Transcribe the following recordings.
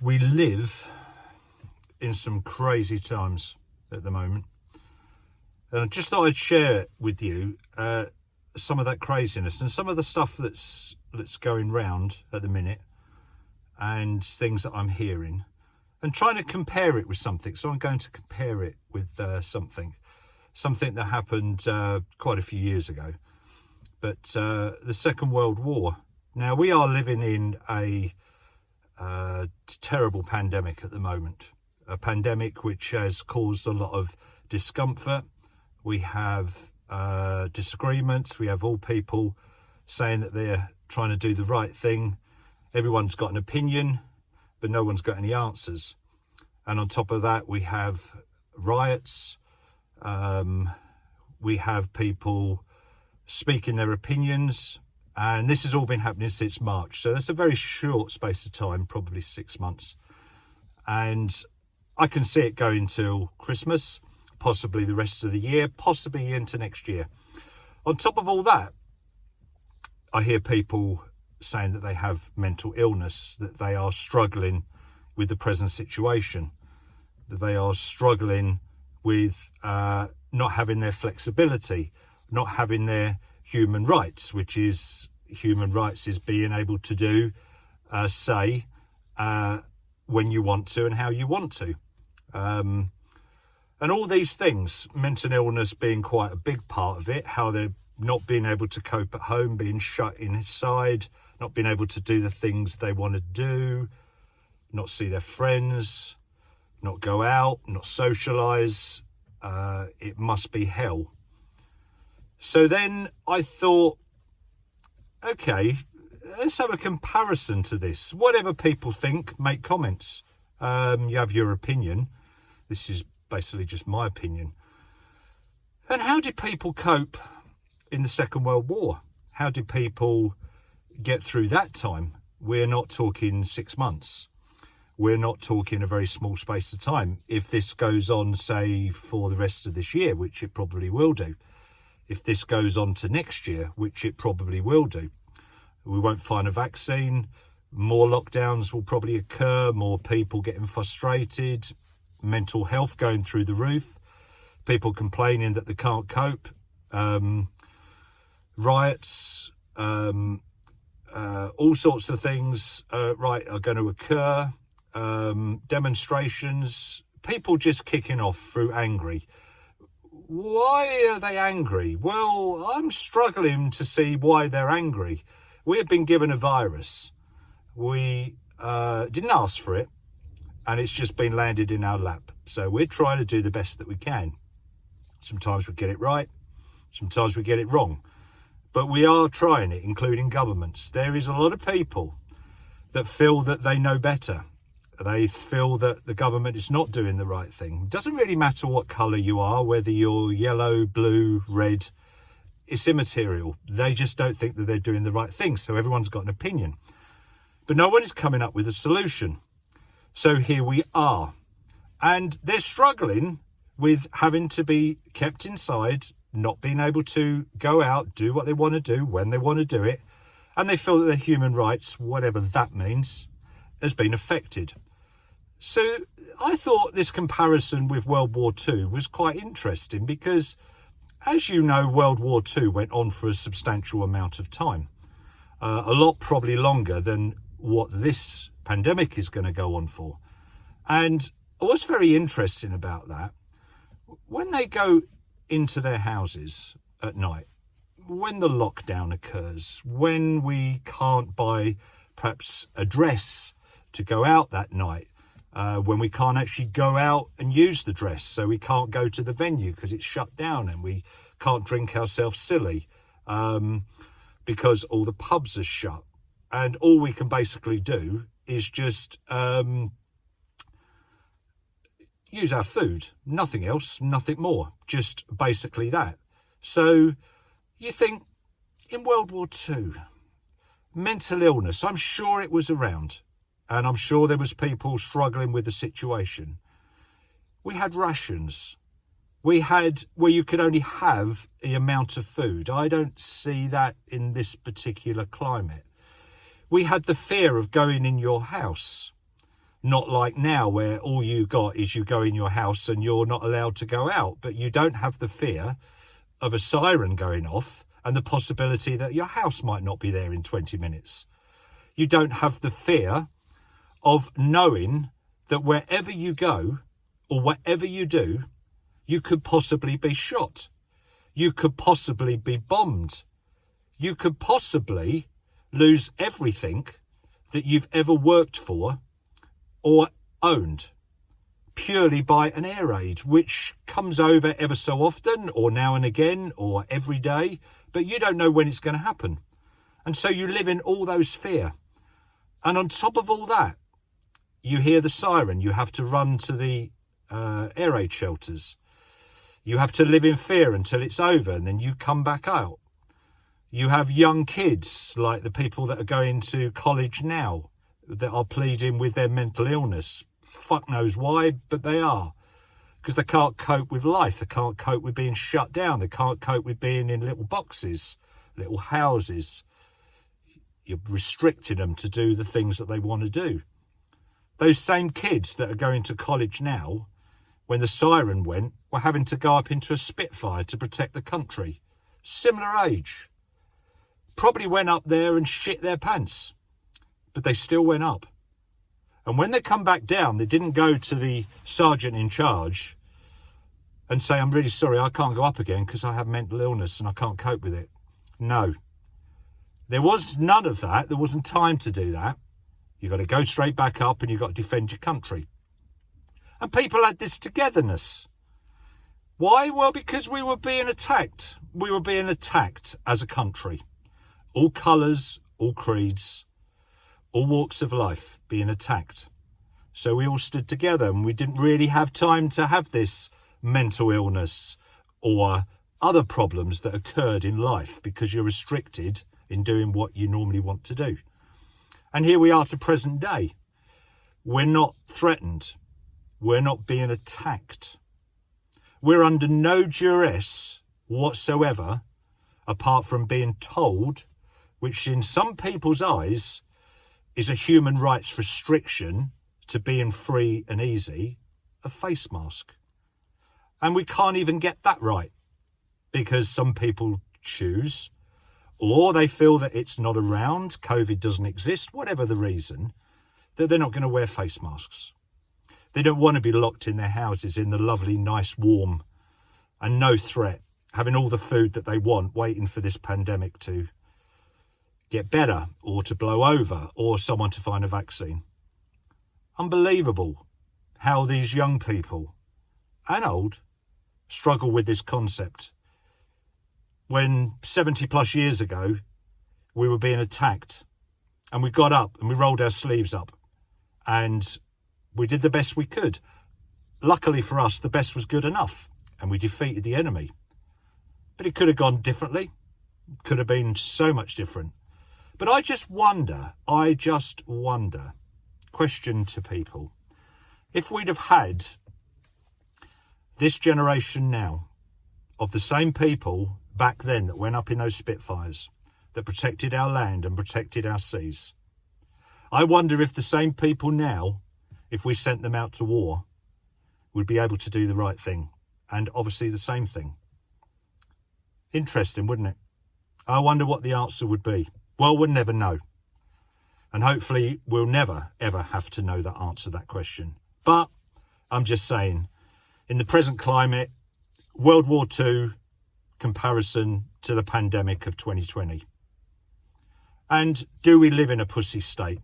We live in some crazy times at the moment. And I just thought I'd share with you some of that craziness and some of the stuff that's going round at the minute and things that I'm hearing and trying to compare it with something. So I'm going to compare it with something that happened quite a few years ago. But the Second World War. Now, we are living in a terrible pandemic at the moment. A pandemic which has caused a lot of discomfort. We have disagreements. We have all people saying that they're trying to do the right thing. Everyone's got an opinion, but no one's got any answers. And on top of that, we have riots. We have people speaking their opinions. And this has all been happening since March. So that's a very short space of time, probably 6 months. And I can see it going till Christmas, possibly the rest of the year, possibly into next year. On top of all that, I hear people saying that they have mental illness, that they are struggling with the present situation, that they are struggling with not having their flexibility, not having their human rights, which is human rights is being able to do, say, when you want to and how you want to. And all these things, mental illness being quite a big part of it, how they're not being able to cope at home, being shut inside, not being able to do the things they want to do, not see their friends, not go out, not socialise. It must be hell. So then I thought, okay, let's have a comparison to this. Whatever people think, make comments. You have your opinion. This is basically just my opinion. And how did people cope in the Second World War? How did people get through that time? We're not talking 6 months. We're not talking a very small space of time. If this goes on, say, for the rest of this year, which it probably will do. If this goes on to next year, which it probably will do, we won't find a vaccine. More lockdowns will probably occur, more people getting frustrated, mental health going through the roof, people complaining that they can't cope, riots, all sorts of things are going to occur, demonstrations, people just kicking off through angry. Why are they angry? Well, I'm struggling to see why they're angry. We have been given a virus. We didn't ask for it, and it's just been landed in our lap. So we're trying to do the best that we can. Sometimes we get it right, sometimes we get it wrong. But we are trying it, including governments. There is a lot of people that feel that they know better. They feel that the government is not doing the right thing. It doesn't really matter what colour you are, whether you're yellow, blue, red. It's immaterial. They just don't think that they're doing the right thing. So everyone's got an opinion. But no one is coming up with a solution. So here we are. And they're struggling with having to be kept inside, not being able to go out, do what they want to do, when they want to do it. And they feel that their human rights, whatever that means, has been affected. So I thought this comparison with World War II was quite interesting because, as you know, World War II went on for a substantial amount of time. A lot probably longer than what this pandemic is going to go on for. And what's very interesting about that, when they go into their houses at night, when the lockdown occurs, when we can't buy perhaps a dress to go out that night, when we can't actually go out and use the dress, so we can't go to the venue because it's shut down, and we can't drink ourselves silly because all the pubs are shut, and all we can basically do is just use our food, nothing else, nothing more, just basically that. So you think, in World War II, mental illness, I'm sure it was around. And I'm sure there was people struggling with the situation. We had rations. We had where you could only have the amount of food. I don't see that in this particular climate. We had the fear of going in your house. Not like now where all you got is you go in your house and you're not allowed to go out, but you don't have the fear of a siren going off and the possibility that your house might not be there in 20 minutes. You don't have the fear of knowing that wherever you go or whatever you do, you could possibly be shot. You could possibly be bombed. You could possibly lose everything that you've ever worked for or owned purely by an air raid, which comes over ever so often or now and again or every day, but you don't know when it's going to happen. And so you live in all those fear. And on top of all that, you hear the siren, you have to run to the air raid shelters. You have to live in fear until it's over and then you come back out. You have young kids like the people that are going to college now that are pleading with their mental illness. Fuck knows why, but they are. Because they can't cope with life. They can't cope with being shut down. They can't cope with being in little boxes, little houses. You're restricting them to do the things that they want to do. Those same kids that are going to college now, when the siren went, were having to go up into a Spitfire to protect the country. Similar age. Probably went up there and shit their pants. But they still went up. And when they come back down, they didn't go to the sergeant in charge and say, I'm really sorry, I can't go up again because I have mental illness and I can't cope with it. No. There was none of that. There wasn't time to do that. You've got to go straight back up and you've got to defend your country. And people had this togetherness. Why? Well, because we were being attacked. We were being attacked as a country. All colours, all creeds, all walks of life being attacked. So we all stood together and we didn't really have time to have this mental illness or other problems that occurred in life because you're restricted in doing what you normally want to do. And here we are to present day. We're not threatened. We're not being attacked. We're under no duress whatsoever, apart from being told, which in some people's eyes is a human rights restriction to being free and easy, a face mask. And we can't even get that right because some people choose, or they feel that it's not around, COVID doesn't exist, whatever the reason, that they're not going to wear face masks. They don't want to be locked in their houses in the lovely, nice, warm and no threat, having all the food that they want, waiting for this pandemic to get better or to blow over or someone to find a vaccine. Unbelievable how these young people and old struggle with this concept. When 70 plus years ago, we were being attacked and we got up and we rolled our sleeves up and we did the best we could. Luckily for us, the best was good enough and we defeated the enemy. But it could have gone differently. It could have been so much different. But I just wonder, question to people, if we'd have had this generation now of the same people back then that went up in those Spitfires, that protected our land and protected our seas. I wonder if the same people now, if we sent them out to war, would be able to do the right thing. And obviously the same thing. Interesting, wouldn't it? I wonder what the answer would be. Well, we'll never know. And hopefully we'll never, ever have to know the answer to that question. But I'm just saying, in the present climate, World War II comparison to the pandemic of 2020. And do we live in a pussy state?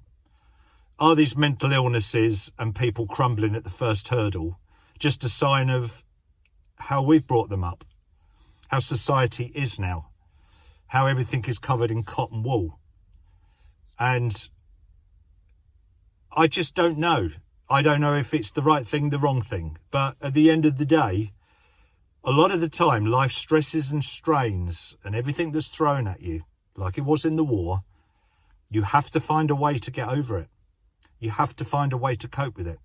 Are these mental illnesses and people crumbling at the first hurdle just a sign of how we've brought them up? How society is now? How everything is covered in cotton wool? And I just don't know. I don't know if it's the right thing, the wrong thing. But at the end of the day, a lot of the time, life stresses and strains and everything that's thrown at you, like it was in the war, you have to find a way to get over it. You have to find a way to cope with it.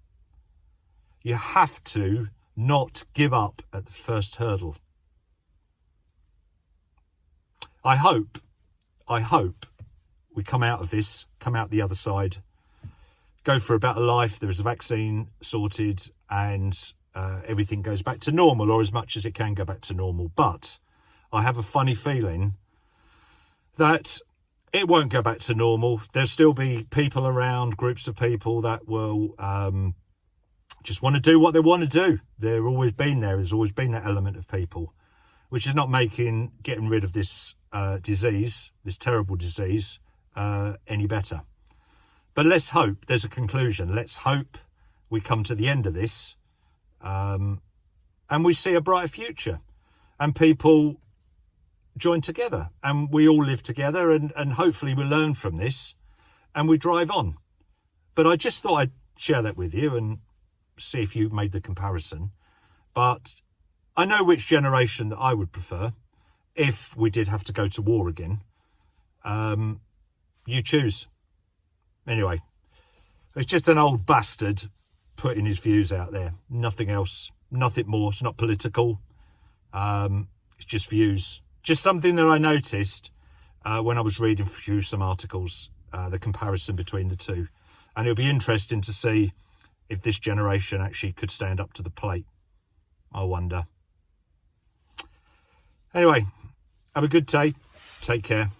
You have to not give up at the first hurdle. I hope we come out of this, come out the other side, go for a better life, there is a vaccine sorted, and everything goes back to normal, or as much as it can go back to normal. But I have a funny feeling that it won't go back to normal. There'll still be people around, groups of people that will just want to do what they want to do. There's always been that element of people, which is not getting rid of this disease, this terrible disease, any better. But let's hope there's a conclusion. Let's hope we come to the end of this and we see a brighter future and people join together and we all live together and hopefully we learn from this and we drive on. But I just thought I'd share that with you and see if you made the comparison. But I know which generation that I would prefer if we did have to go to war again. You choose. Anyway, it's just an old bastard putting his views out there. Nothing else, nothing more. It's not political. It's just views. Just something that I noticed when I was reading through some articles, the comparison between the two. And it'll be interesting to see if this generation actually could stand up to the plate. I wonder. Anyway, have a good day. Take care.